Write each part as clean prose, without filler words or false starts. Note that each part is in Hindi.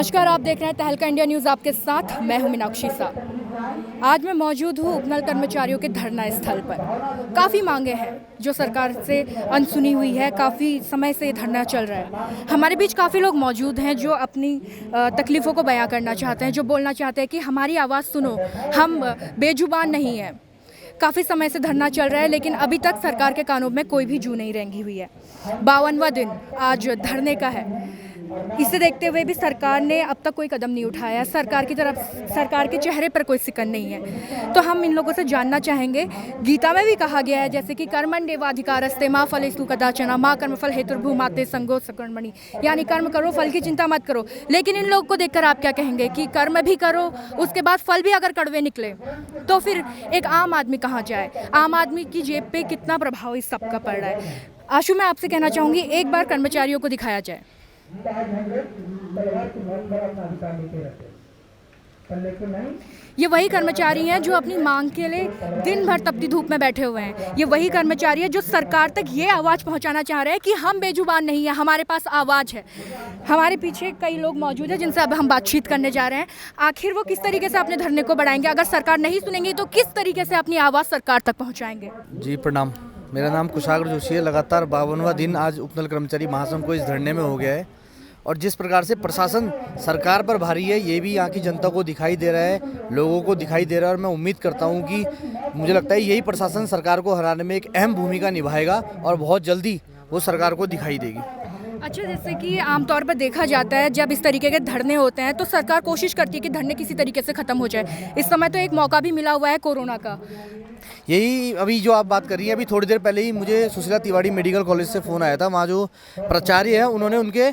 नमस्कार, आप देख रहे हैं तहलका इंडिया न्यूज़। आपके साथ मैं हूं मीनाक्षी शाह। आज मैं मौजूद हूं उपनल कर्मचारियों के धरना स्थल पर। काफ़ी मांगे हैं जो सरकार से अनसुनी हुई है। काफ़ी समय से धरना चल रहा है। हमारे बीच काफ़ी लोग मौजूद हैं जो अपनी तकलीफ़ों को बयां करना चाहते हैं, जो बोलना चाहते हैं कि हमारी आवाज़ सुनो, हम बेजुबान नहीं हैं। काफ़ी समय से धरना चल रहा है लेकिन अभी तक सरकार के कानों में कोई भी जू नहीं रेंगी हुई है। 52वां दिन आज धरने का है। इसे देखते हुए भी सरकार ने अब तक कोई कदम नहीं उठाया। सरकार के चेहरे पर कोई सिकन नहीं है। तो हम इन लोगों से जानना चाहेंगे। गीता में भी कहा गया है जैसे कि कर्मण्येवाधिकारस्ते मा फलेषु कदाचन मा कर्मफल हेतुर्भूमाते संगो सकर्मणि, यानी कर्म करो, फल की चिंता मत करो। लेकिन इन लोगों को देखकर आप क्या कहेंगे कि कर्म भी करो, उसके बाद फल भी अगर कड़वे निकले तो फिर एक आम आदमी कहाँ जाए? आम आदमी की जेब पे कितना प्रभाव इस सबका पड़ रहा है? आशु, मैं आपसे कहना चाहूँगी एक बार कर्मचारियों को दिखाया जाए। ये वही कर्मचारी हैं जो अपनी मांग के लिए दिन भर तपती धूप में बैठे हुए हैं। ये वही कर्मचारी है जो सरकार तक ये आवाज़ पहुंचाना चाह रहे हैं कि हम बेजुबान नहीं है, हमारे पास आवाज़ है। हमारे पीछे कई लोग मौजूद हैं जिनसे अब हम बातचीत करने जा रहे हैं। आखिर वो किस तरीके से अपने धरने को बढ़ाएंगे? अगर सरकार नहीं सुनेंगी तो किस तरीके से अपनी आवाज़ सरकार तक पहुँचाएंगे? जी प्रणाम, मेरा नाम कुशाग्र जोशी है। लगातार 52वां दिन आज उपनल कर्मचारी महासंघ को इस धरने में हो गया है और जिस प्रकार से प्रशासन सरकार पर भारी है ये भी यहाँ की जनता को दिखाई दे रहा है, लोगों को दिखाई दे रहा है। और मैं उम्मीद करता हूँ कि मुझे लगता है यही प्रशासन सरकार को हराने में एक अहम भूमिका निभाएगा और बहुत जल्दी वो सरकार को दिखाई देगी। अच्छा, जैसे कि आमतौर पर देखा जाता है जब इस तरीके के धरने होते हैं तो सरकार कोशिश करती है कि धरने किसी तरीके से ख़त्म हो जाए। इस समय तो एक मौका भी मिला हुआ है कोरोना का। यही अभी जो आप बात कर रही हैं, अभी थोड़ी देर पहले ही मुझे सुशीला तिवारी मेडिकल कॉलेज से फ़ोन आया था। वहाँ जो प्राचार्य है उन्होंने उनके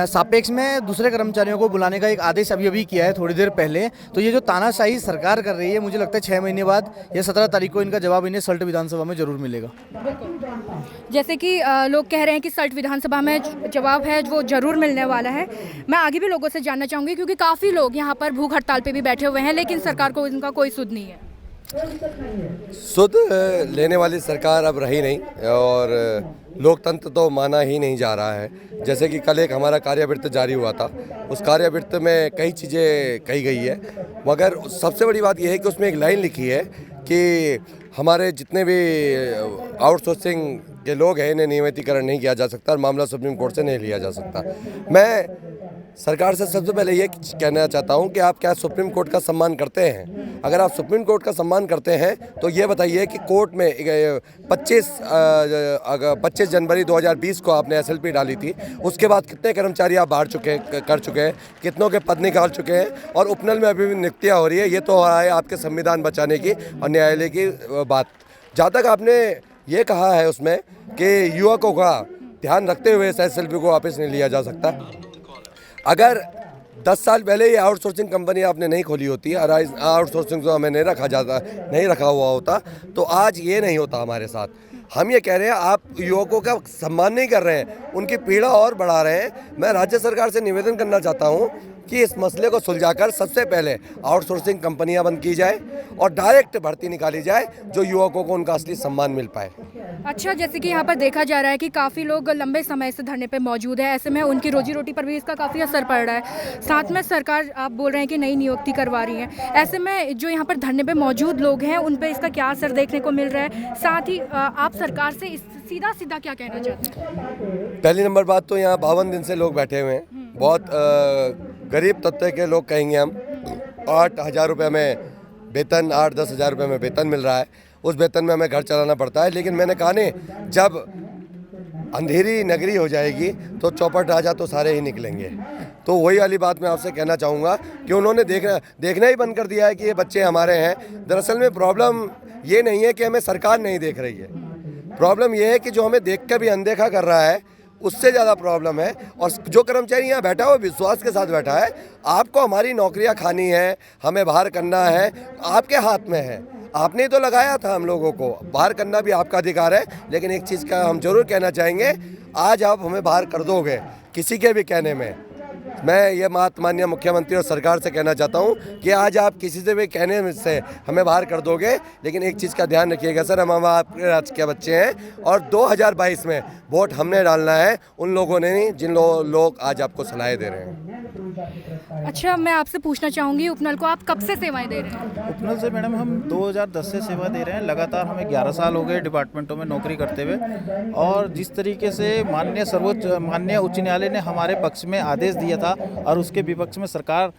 सापेक्ष में दूसरे कर्मचारियों को बुलाने का एक आदेश अभी किया है थोड़ी देर पहले। तो ये जो तानाशाही सरकार कर रही है, मुझे लगता है 6 महीने बाद या 17 तारीख को इनका जवाब इन्हें सल्ट विधानसभा में ज़रूर मिलेगा। जैसे कि लोग कह रहे हैं कि सल्ट विधानसभा में जवाब है वो ज़रूर मिलने वाला है। मैं आगे भी लोगों से जानना चाहूँगी क्योंकि काफ़ी लोग यहाँ पर भूख हड़ताल पे भी बैठे हुए हैं लेकिन सरकार को इनका कोई सुध नहीं है। सुध लेने वाली सरकार अब रही नहीं और लोकतंत्र तो माना ही नहीं जा रहा है। जैसे कि कल एक हमारा कार्यवृत्त जारी हुआ था, उस कार्यवृत्त में कई चीज़ें कही गई है, मगर सबसे बड़ी बात यह है कि उसमें एक लाइन लिखी है कि हमारे जितने भी आउटसोर्सिंग के लोग हैं इन्हें नियमितीकरण नहीं किया जा सकता और मामला सुप्रीम कोर्ट से नहीं लिया जा सकता। मैं सरकार से सबसे पहले ये कहना चाहता हूँ कि आप क्या सुप्रीम कोर्ट का सम्मान करते हैं? अगर आप सुप्रीम कोर्ट का सम्मान करते हैं तो ये बताइए कि कोर्ट में 25 जनवरी 2020 को आपने SLP डाली थी, उसके बाद कितने कर्मचारी आप बाहर कर चुके हैं, कितनों के पद निकाल चुके हैं और उपनल में अभी भी नियुक्तियाँ हो रही है। ये तो है आपके संविधान बचाने की और न्यायालय की बात। जहाँ तक आपने ये कहा है उसमें कि युवकों का ध्यान रखते हुए इस SLP को वापस नहीं लिया जा सकता। अगर 10 साल पहले ये आउटसोर्सिंग कंपनी आपने नहीं खोली होती और आउटसोर्सिंग को हमें नहीं रखा हुआ होता तो आज ये नहीं होता हमारे साथ। हम ये कह रहे हैं आप युवकों का सम्मान नहीं कर रहे हैं, उनकी पीड़ा और बढ़ा रहे हैं। मैं राज्य सरकार से निवेदन करना चाहता हूँ कि इस मसले को सुलझाकर सबसे पहले आउटसोर्सिंग कंपनियां बंद की जाए और डायरेक्ट भर्ती निकाली जाए जो युवकों को उनका असली सम्मान मिल पाए। अच्छा, जैसे कि यहाँ पर देखा जा रहा है कि काफ़ी लोग लंबे समय से धरने पे मौजूद है, ऐसे में उनकी रोजी रोटी पर भी इसका काफ़ी असर पड़ रहा है। साथ में सरकार आप बोल रहे हैं कि नई नियुक्ति करवा रही है, ऐसे में जो यहाँ पर धरने पे मौजूद लोग हैं उन पे इसका क्या असर देखने को मिल रहा है? साथ ही आप सरकार से सीधा क्या कहना चाहते हैं? पहली नंबर बात तो यहाँ 52 दिन से लोग बैठे हुए हैं, बहुत गरीब तबके के लोग कहेंगे हम। 8,000 रुपये में वेतन, 8-10 हज़ार रुपये में वेतन मिल रहा है, उस वेतन में हमें घर चलाना पड़ता है। लेकिन मैंने कहा नहीं, जब अंधेरी नगरी हो जाएगी तो चौपट राजा तो सारे ही निकलेंगे। तो वही वाली बात मैं आपसे कहना चाहूँगा कि उन्होंने देखना ही बंद कर दिया है कि ये बच्चे हमारे हैं। दरअसल में प्रॉब्लम ये नहीं है कि हमें सरकार नहीं देख रही है, प्रॉब्लम ये है कि जो हमें देख कर भी अनदेखा कर रहा है उससे ज़्यादा प्रॉब्लम है। और जो कर्मचारी यहाँ बैठा हुआ विश्वास के साथ बैठा है, आपको हमारी नौकरियाँ खानी है, हमें बाहर करना है, आपके हाथ में है। आपने ही तो लगाया था हम लोगों को, बाहर करना भी आपका अधिकार है। लेकिन एक चीज़ का हम जरूर कहना चाहेंगे, आज आप हमें बाहर कर दोगे किसी के भी कहने में। मैं ये माननीय मुख्यमंत्री और सरकार से कहना चाहता हूँ कि आज आप किसी से भी कहने से हमें बाहर कर दोगे, लेकिन एक चीज़ का ध्यान रखिएगा सर, हम आपके राज्य के बच्चे हैं और 2022 में वोट हमने डालना है, उन लोगों ने नहीं जिन लोग आज आपको सलाहें दे रहे हैं। अच्छा, मैं आपसे पूछना चाहूँगी, उपनल को आप कब से सेवाएं दे रहे हैं? उपनल से मैडम हम 2010 से सेवा दे रहे हैं। लगातार हमें 11 साल हो गए डिपार्टमेंटों में नौकरी करते हुए, और जिस तरीके से माननीय उच्च न्यायालय ने हमारे पक्ष में आदेश दिया था और उसके विपक्ष में सरकार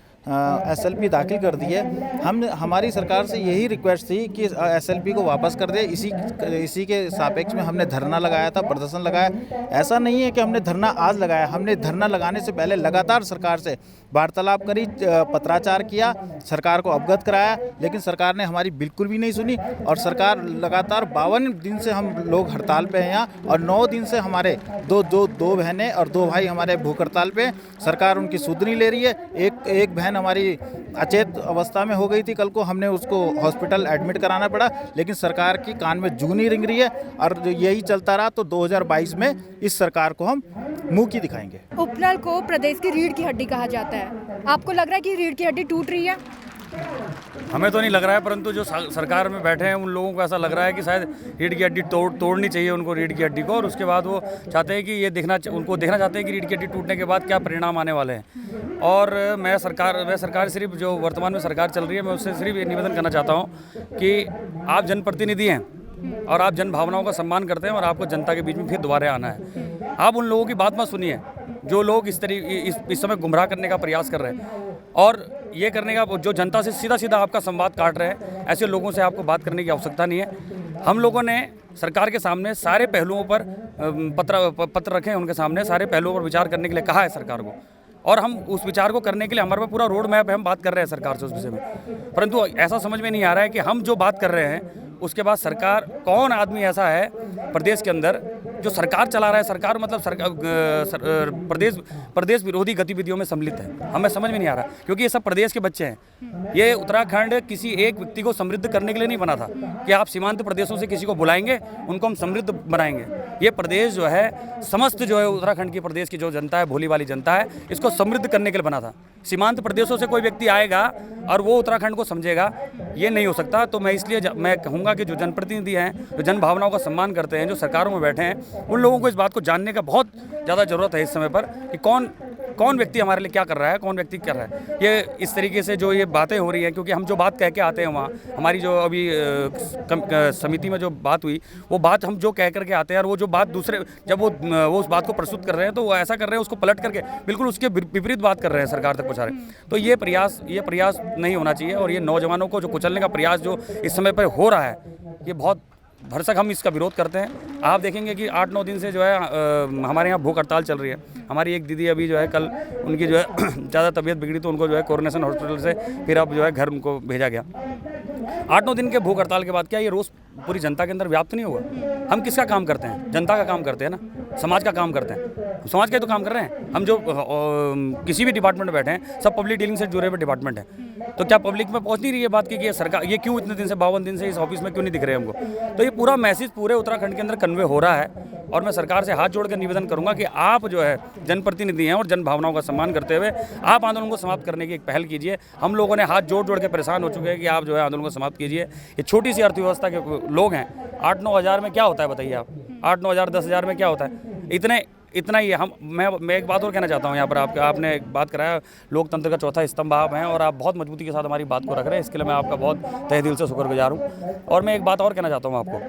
एसएलपी दाखिल कर दी है। हमारी सरकार से यही रिक्वेस्ट थी कि एसएलपी को वापस कर दे। इसी के सापेक्ष में हमने धरना लगाया था, प्रदर्शन लगाया। ऐसा नहीं है कि हमने धरना आज लगाया, हमने धरना लगाने से पहले लगातार सरकार से वार्तालाप करी, पत्राचार किया, सरकार को अवगत कराया, लेकिन सरकार ने हमारी बिल्कुल भी नहीं सुनी। और सरकार लगातार 52 दिन से हम लोग हड़ताल पे हैं यहाँ, और 9 दिन से हमारे दो बहनें और 2 भाई हमारे भूख हड़ताल पे। सरकार उनकी सुध नहीं ले रही है। एक बहन हमारी अचेत अवस्था में हो गई थी, कल को हमने उसको हॉस्पिटल एडमिट कराना पड़ा, लेकिन सरकार की कान में जू नहीं रिंग रही है। और यही चलता रहा तो 2022 में इस सरकार को हम मुंह की दिखाएंगे। उपनल को प्रदेश की रीढ़ की हड्डी कहा जाता है, आपको लग रहा है कि रीढ़ की हड्डी टूट रही है? हमें तो नहीं लग रहा है, परंतु जो सरकार में बैठे हैं उन लोगों को ऐसा लग रहा है कि शायद रीढ़ की हड्डी तोड़नी चाहिए उनको, रीढ़ की हड्डी को। और उसके बाद वो चाहते हैं कि उनको देखना चाहते हैं कि रीढ़ की हड्डी टूटने के बाद क्या परिणाम आने वाले हैं। और मैं सरकार सिर्फ जो वर्तमान में सरकार चल रही है, मैं उससे सिर्फ ये निवेदन करना चाहता हूँ कि आप जनप्रतिनिधि हैं और आप जन भावनाओं का सम्मान करते हैं, और आपको जनता के बीच में फिर दोबारा आना है। आप उन लोगों की बात मत सुनिए जो लोग इस समय गुमराह करने का प्रयास कर रहे हैं, और ये करने का जो जनता से सीधा आपका संवाद काट रहे हैं। ऐसे लोगों से आपको बात करने की आवश्यकता नहीं है। हम लोगों ने सरकार के सामने सारे पहलुओं पर पत्र रखे हैं, उनके सामने सारे पहलुओं पर विचार करने के लिए कहा है सरकार को, और हम उस विचार को करने के लिए हमारे पास पूरा रोड मैप है। हम बात कर रहे हैं सरकार से उस विषय में, परंतु ऐसा समझ में नहीं आ रहा है कि हम जो बात कर रहे हैं उसके बाद सरकार, कौन आदमी ऐसा है प्रदेश के अंदर जो सरकार चला रहा है, सरकार मतलब प्रदेश विरोधी गतिविधियों में सम्मिलित है। हमें समझ में नहीं आ रहा, क्योंकि ये सब प्रदेश के बच्चे हैं। ये उत्तराखंड किसी एक व्यक्ति को समृद्ध करने के लिए नहीं बना था कि आप सीमांत प्रदेशों से किसी को बुलाएंगे, उनको हम समृद्ध बनाएंगे। ये प्रदेश जो है, समस्त जो है उत्तराखंड की प्रदेश की जो जनता है, भोली वाली जनता है, इसको समृद्ध करने के लिए बना था। सीमांत प्रदेशों से कोई व्यक्ति आएगा और वो उत्तराखंड को समझेगा, ये नहीं हो सकता। तो मैं इसलिए मैं कहूँगा कि जो जनप्रतिनिधि हैं, जो जन भावनाओं का सम्मान करते हैं, जो सरकारों में बैठे हैं, उन लोगों को इस बात को जानने का बहुत ज़्यादा ज़रूरत है इस समय पर कि कौन व्यक्ति हमारे लिए क्या कर रहा है, कौन व्यक्ति कर रहा है। ये इस तरीके से जो ये बातें हो रही हैं, क्योंकि हम जो बात कह के आते हैं वहाँ, हमारी जो अभी समिति में जो बात हुई, वो बात हम जो कह करके आते हैं, और वो जो बात दूसरे जब वो उस बात को प्रस्तुत कर रहे हैं, तो वो ऐसा कर रहे हैं उसको पलट करके बिल्कुल उसके विपरीत बात कर रहे हैं, सरकार तक पहुँचा रहे हैं। तो ये प्रयास नहीं होना चाहिए, और ये नौजवानों को जो कुचलने का प्रयास जो इस समय पर हो रहा है, ये बहुत भरसक हम इसका विरोध करते हैं। आप देखेंगे कि 8-9 दिन से जो है हमारे यहाँ भूख हड़ताल चल रही है। हमारी एक दीदी अभी जो है कल उनकी जो है ज़्यादा तबीयत बिगड़ी, तो उनको जो है कोरोनेशन हॉस्पिटल से फिर अब जो है घर उनको भेजा गया। 8-9 दिन के भूख हड़ताल के बाद क्या ये रोज़ पूरी जनता के अंदर व्याप्त नहीं होगा? हम किसका काम करते हैं? जनता का काम करते हैं ना, समाज का काम करते हैं। समाज का तो काम कर रहे हैं हम। जो किसी भी डिपार्टमेंट में बैठे हैं, सब पब्लिक डीलिंग से जुड़े हुए डिपार्टमेंट है। तो क्या पब्लिक में पहुंच नहीं रही है बात की कि ये सरकार, ये क्यों इतने दिन से 52 दिन से इस ऑफिस में क्यों नहीं दिख रहे हमको? तो ये पूरा मैसेज पूरे उत्तराखंड के अंदर कन्वे हो रहा है, और मैं सरकार से हाथ जोड़ कर निवेदन करूंगा कि आप जो है जनप्रतिनिधि हैं और जन भावनाओं का सम्मान करते हुए आप आंदोलन को समाप्त करने की एक पहल कीजिए। हम लोगों ने हाथ जोड़ के परेशान हो चुके हैं कि आप जो है आंदोलन को समाप्त कीजिए। ये छोटी सी अर्थव्यवस्था के लोग हैं, 8-9 हज़ार में क्या होता है बताइए आप? 8-9 हज़ार 10 हज़ार में क्या होता है? इतना ही है। मैं एक बात और कहना चाहता हूँ यहाँ पर आपने एक बात कराया, लोकतंत्र का चौथा स्तंभ आप हैं, और आप बहुत मजबूती के साथ हमारी बात को रख रहे हैं, इसके लिए मैं आपका बहुत तहे दिल से शुक्रगुजार हूँ। और मैं एक बात और कहना चाहता हूँ आपको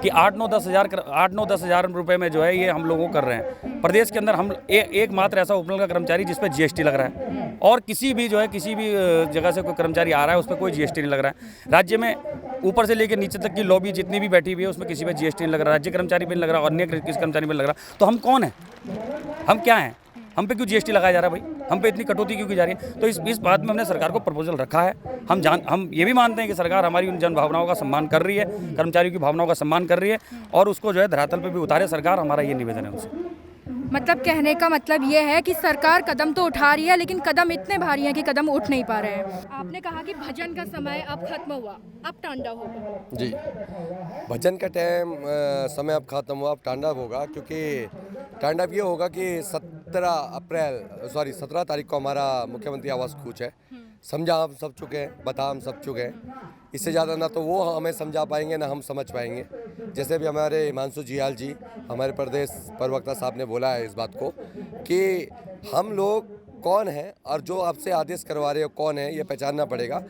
कि 8-9-10 हज़ार रुपये में जो है ये हम लोगों को कर रहे हैं। प्रदेश के अंदर हम एक मात्र ऐसा उपनल का कर्मचारी जिस पर GST लग रहा है, और किसी भी जगह से कोई कर्मचारी आ रहा है उस पर कोई GST नहीं लग रहा है। राज्य में ऊपर से लेकर नीचे तक की लॉबी जितनी भी बैठी हुई है, उसमें किसी पर GST नहीं लग रहा, राज्य कर्मचारी पर नहीं लग रहा, अन्य किसी कर्मचारी पर लग रहा। तो हम कौन हैं? हम क्या हैं? हम पे क्यों GST लगाया जा रहा है भाई? हम पे इतनी कटौती क्यों की जा रही है? तो इस बात में हमने सरकार को प्रपोजल रखा है। हम ये भी मानते हैं कि सरकार हमारी उन जन भावनाओं का सम्मान कर रही है, कर्मचारियों की भावनाओं का सम्मान कर रही है, और उसको जो है धरातल पे भी उतारे सरकार। हमारा ये निवेदन है उनसे। मतलब कहने का मतलब ये है कि सरकार कदम तो उठा रही है, लेकिन कदम इतने भारी हैं कि कदम उठ नहीं पा रहे हैं। आपने कहा कि भजन का समय अब खत्म हुआ, अब तांडव होगा। जी, भजन का समय अब खत्म हुआ, अब तांडव होगा। क्योंकि तांडव ये होगा कि 17 तारीख को हमारा मुख्यमंत्री आवास कूच है। समझा हम सब चुके हैं, बता हम सब चुके हैं। इससे ज़्यादा ना तो वो हमें समझा पाएंगे, ना हम समझ पाएंगे। जैसे भी हमारे हिमांशु जियाल जी, हमारे प्रदेश प्रवक्ता साहब ने बोला है इस बात को कि हम लोग कौन है और जो आपसे आदेश करवा रहे हो कौन है, ये पहचानना पड़ेगा।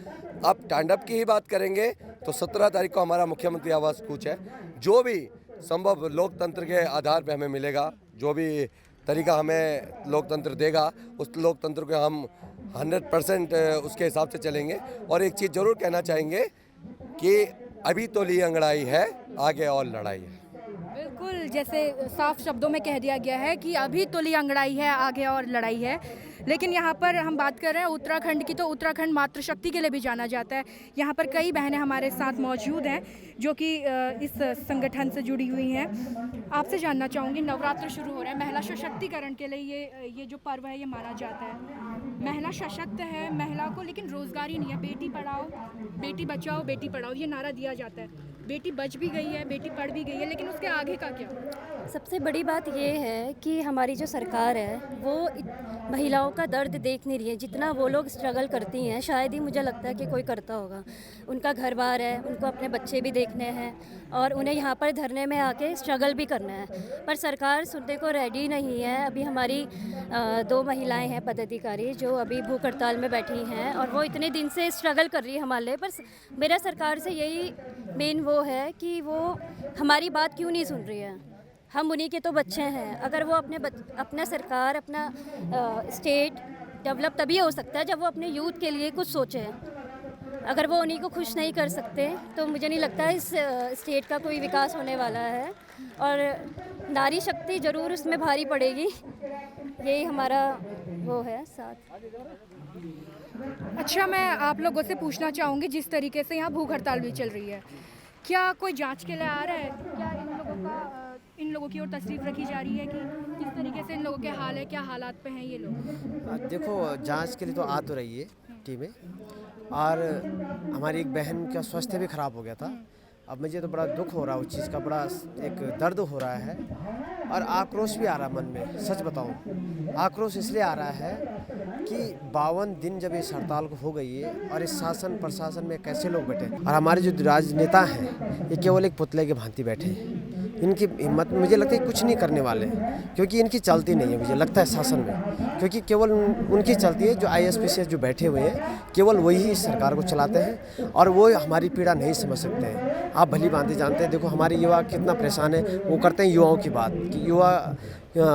आप स्टैंड-अप की ही बात करेंगे तो 17 तारीख को हमारा मुख्यमंत्री आवास कूच है। जो भी संभव लोकतंत्र के आधार पे हमें मिलेगा, जो भी तरीका हमें लोकतंत्र देगा, उस लोकतंत्र को हम 100% उसके हिसाब से चलेंगे। और एक चीज़ ज़रूर कहना चाहेंगे कि अभी तो ली अंगड़ाई है, आगे और लड़ाई है। बिल्कुल, जैसे साफ शब्दों में कह दिया गया है कि अभी तो ली अंगड़ाई है, आगे और लड़ाई है। लेकिन यहाँ पर हम बात कर रहे हैं उत्तराखंड की, तो उत्तराखंड मातृशक्ति के लिए भी जाना जाता है। यहाँ पर कई बहनें हमारे साथ मौजूद हैं जो कि इस संगठन से जुड़ी हुई हैं। आपसे जानना चाहूँगी, नवरात्र शुरू हो रहा है, महिला सशक्तिकरण के लिए ये जो पर्व है ये माना जाता है। महिला सशक्त है, महिला को लेकिन रोजगार ही नहीं है। बेटी पढ़ाओ, बेटी बचाओ, बेटी पढ़ाओ, ये नारा दिया जाता है। बेटी बच भी गई है, बेटी पढ़ भी गई है, लेकिन उसके आगे का क्या? सबसे बड़ी बात ये है कि हमारी जो सरकार है वो महिलाओं का दर्द देख नहीं रही है। जितना वो लोग स्ट्रगल करती हैं शायद ही मुझे लगता है कि कोई करता होगा। उनका घर बार है, उनको अपने बच्चे भी देखने हैं और उन्हें यहाँ पर धरने में आके स्ट्रगल भी करना है, पर सरकार सुनने को रेडी नहीं है। अभी हमारी 2 महिलाएं हैं पदाधिकारी जो अभी भूख हड़ताल में बैठी हैं और वो इतने दिन से स्ट्रगल कर रही है हमारे लिए। पर मेरा सरकार से यही मेन वो है कि वो हमारी बात क्यों नहीं सुन रही है। हम उन्हीं के तो बच्चे हैं। अगर वो अपना सरकार, अपना स्टेट डेवलप तभी हो सकता है जब वो अपने यूथ के लिए कुछ सोचे। अगर वो उन्हीं को खुश नहीं कर सकते तो मुझे नहीं लगता इस स्टेट का कोई विकास होने वाला है। और नारी शक्ति ज़रूर उसमें भारी पड़ेगी, यही हमारा वो है साथ। अच्छा, मैं आप लोगों से पूछना चाहूँगी, जिस तरीके से यहाँ भूख हड़ताल भी चल रही है, क्या कोई जांच के लिए आ रहा है? क्या इन लोगों की ओर तशरीफ रखी जा रही है कि किस तरीके से इन लोगों के हाल है, क्या हालात पे हैं ये लोग? देखो, जांच के लिए तो आ तो रही है टीमें, और हमारी एक बहन का स्वास्थ्य भी ख़राब हो गया था। अब मुझे तो बड़ा दुख हो रहा है, उस चीज़ का बड़ा एक दर्द हो रहा है और आक्रोश भी आ रहा है मन में। सच बताऊं, आक्रोश इसलिए आ रहा है कि 52 दिन जब इस हड़ताल को हो गई है और इस शासन प्रशासन में कैसे लोग बैठे, और हमारे जो राजनेता हैं ये केवल एक पुतले के भांति बैठे हैं। इनकी हिम्मत मुझे लगता है कुछ नहीं करने वाले, क्योंकि इनकी चलती नहीं है मुझे लगता है शासन में, क्योंकि केवल उनकी चलती है। जो ISPCS जो बैठे हुए हैं केवल वही इस सरकार को चलाते हैं और वो हमारी पीड़ा नहीं समझ सकते हैं। आप भली भांति जानते हैं, देखो हमारे युवा कितना परेशान है। वो करते हैं युवाओं की बात कि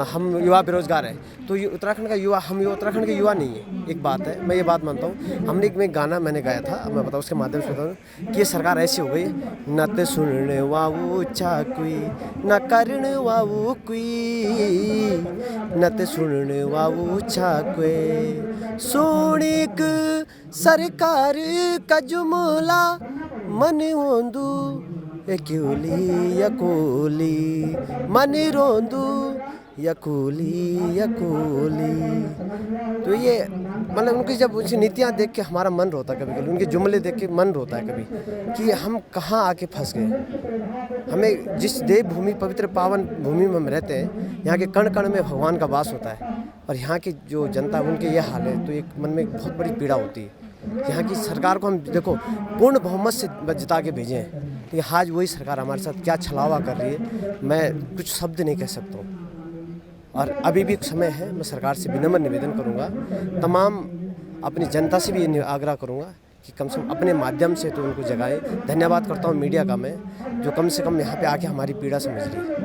हम युवा बेरोजगार हैं, तो ये उत्तराखंड का युवा, हम उत्तराखंड के युवा नहीं है। एक बात है, मैं ये बात मानता हूँ। हमने एक गाना मैंने गाया था, मैं बताऊँ उसके माध्यम से बताऊँ कि ये सरकार ऐसी हो गई, न तो सुनने वाऊ कोई, न करने वाऊ कोई, न तो सुनने वाऊ कोई, सोनिक सरकार का जुमला मन होंदू यकोली यकोली मन रोंदू यकोली यकोली। तो ये मतलब उनकी जब उनकी नीतियाँ देख के हमारा मन रोता है, कभी कभी उनके जुमले देख के मन रोता है कभी कि हम कहाँ आके फंस गए। हमें जिस देवभूमि, पवित्र पावन भूमि में हम रहते हैं, यहाँ के कण कण में भगवान का वास होता है और यहाँ की जो जनता है उनके ये हाल है, तो एक मन में एक बहुत बड़ी पीड़ा होती है। यहाँ की सरकार को हम देखो पूर्ण बहुमत से जिता के भेजे हैं, लेकिन आज वही सरकार हमारे साथ क्या छलावा कर रही है, मैं कुछ शब्द नहीं कह सकता हूँ। और अभी भी समय है, मैं सरकार से विनम्र निवेदन करूँगा, तमाम अपनी जनता से भी आग्रह करूँगा कि कम से कम अपने माध्यम से तो उनको जगाएं। धन्यवाद करता हूँ मीडिया का मैं, जो कम से कम यहाँ पे आके हमारी पीड़ा समझ रही है।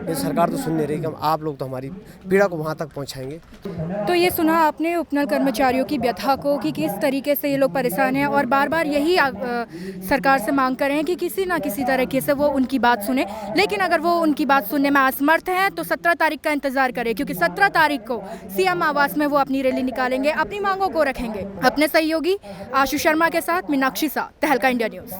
ये सरकार तो सुन नहीं रही कि आप लोग तो हमारी पीड़ा को वहाँ तक पहुँचाएंगे। तो ये सुना आपने उपनल कर्मचारियों की व्यथा को कि किस तरीके से ये लोग परेशान हैं और बार बार यही सरकार से मांग कर रहे हैं कि किसी ना किसी तरीके से वो उनकी बात सुने। लेकिन अगर वो उनकी बात सुनने में असमर्थ हैं तो 17 तारीख का इंतजार करें, क्योंकि 17 तारीख को CM आवास में वो अपनी रैली निकालेंगे, अपनी मांगों को रखेंगे। अपने सहयोगी आशु शर्मा के साथ मीनाक्षी सा, तहलका इंडिया न्यूज़।